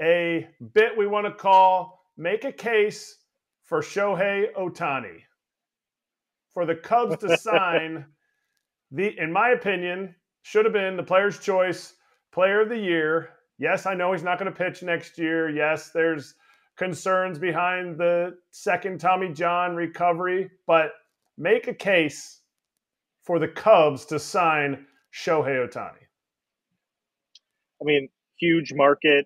a bit we want to call Make a Case for Shohei Ohtani. For the Cubs to sign in my opinion, should have been the Player's Choice Player of the Year. Yes, I know he's not going to pitch next year. Yes, there's concerns behind the second Tommy John recovery, but make a case for the Cubs to sign Shohei Ohtani. I mean, huge market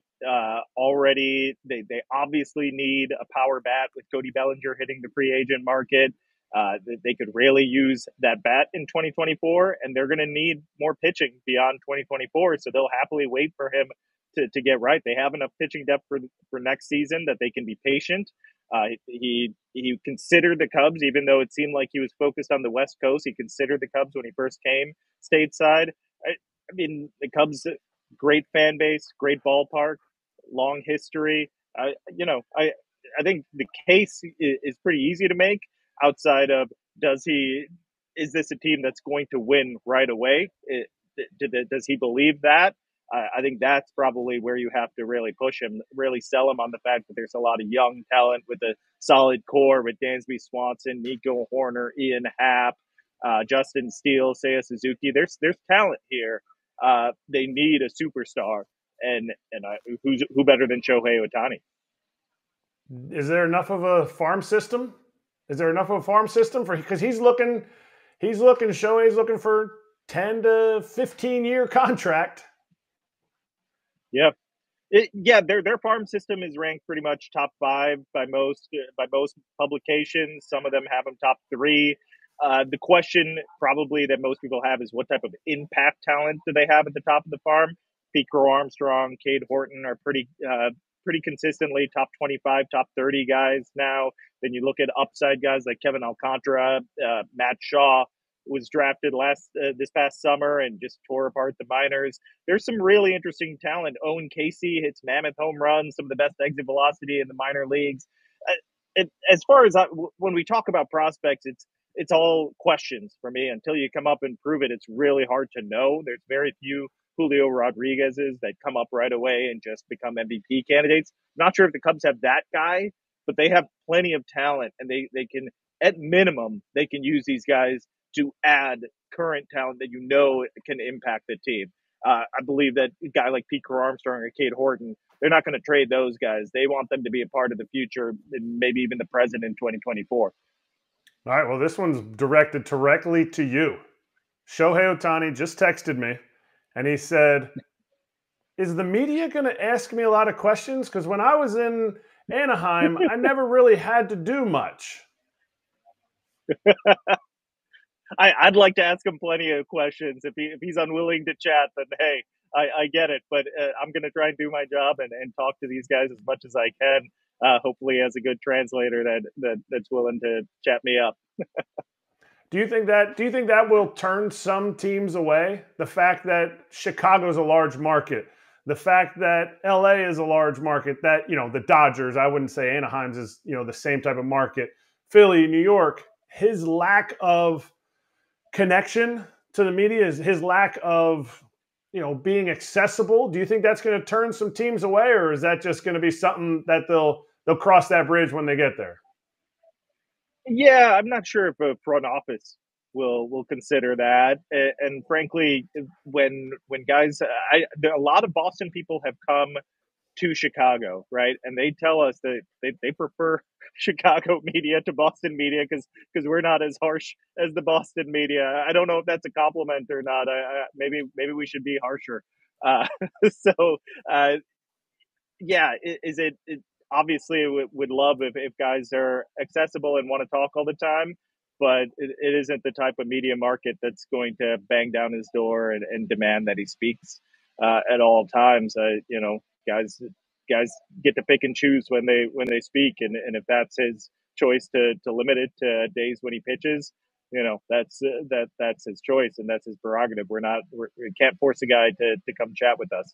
already. They obviously need a power bat with Cody Bellinger hitting the free agent market. They could really use that bat in 2024, and they're going to need more pitching beyond 2024. So they'll happily wait for him to get right. They have enough pitching depth for next season that they can be patient. He considered the Cubs, even though it seemed like he was focused on the West Coast. He considered the Cubs when he first came stateside. I mean, the Cubs, great fan base, great ballpark, long history. I think the case is pretty easy to make. Outside of is this a team that's going to win right away? Does he believe that? I think that's probably where you have to really push him, really sell him on the fact that there's a lot of young talent with a solid core with Dansby Swanson, Nico Horner, Ian Happ, Justin Steele, Seiya Suzuki. There's talent here. They need a superstar, and who better than Shohei Ohtani? Is there enough of a farm system? For because Shohei's looking for 10 to 15-year contract. Yeah. Their farm system is ranked pretty much top 5 by most publications. Some of them have them top 3. The question probably that most people have is what type of impact talent do they have at the top of the farm? Pete Crow Armstrong, Cade Horton are pretty consistently top 25, top 30 guys now. Then you look at upside guys like Kevin Alcantara, Matt Shaw was drafted this past summer and just tore apart the minors. There's some really interesting talent. Owen Casey hits mammoth home runs, some of the best exit velocity in the minor leagues. As far as when we talk about prospects, it's all questions for me. Until you come up and prove it, it's really hard to know. There's very few Julio Rodriguez's that come up right away and just become MVP candidates. I'm not sure if the Cubs have that guy, but they have plenty of talent, and they can, at minimum, they can use these guys to add current talent that can impact the team. I believe that a guy like Pete Crow Armstrong or Cade Horton, they're not going to trade those guys. They want them to be a part of the future and maybe even the present in 2024. All right, well, this one's directed directly to you. Shohei Ohtani just texted me, and he said, is the media going to ask me a lot of questions? Because when I was in Anaheim, I never really had to do much. I'd like to ask him plenty of questions. If he's unwilling to chat, then hey, I get it. But I'm going to try and do my job and talk to these guys as much as I can. Hopefully, as a good translator that's willing to chat me up. Do you think that will turn some teams away? The fact that Chicago's a large market, the fact that LA is a large market, that the Dodgers, I wouldn't say Anaheim's is the same type of market. Philly, New York, his lack of connection to the media, is his lack of being accessible. Do you think that's going to turn some teams away, or is that just going to be something that they'll cross that bridge when they get there? Yeah, I'm not sure if a front office will consider that. And frankly, when guys, a lot of Boston people have come to Chicago, right? And they tell us that they prefer Chicago media to Boston media because we're not as harsh as the Boston media. I don't know if that's a compliment or not. Maybe we should be harsher. Yeah, is it obviously would love if guys are accessible and want to talk all the time, but it isn't the type of media market that's going to bang down his door and demand that he speaks at all times. Guys get to pick and choose when they speak, and if that's his choice to limit it to days when he pitches, that's his choice and that's his prerogative. We can't force a guy to come chat with us.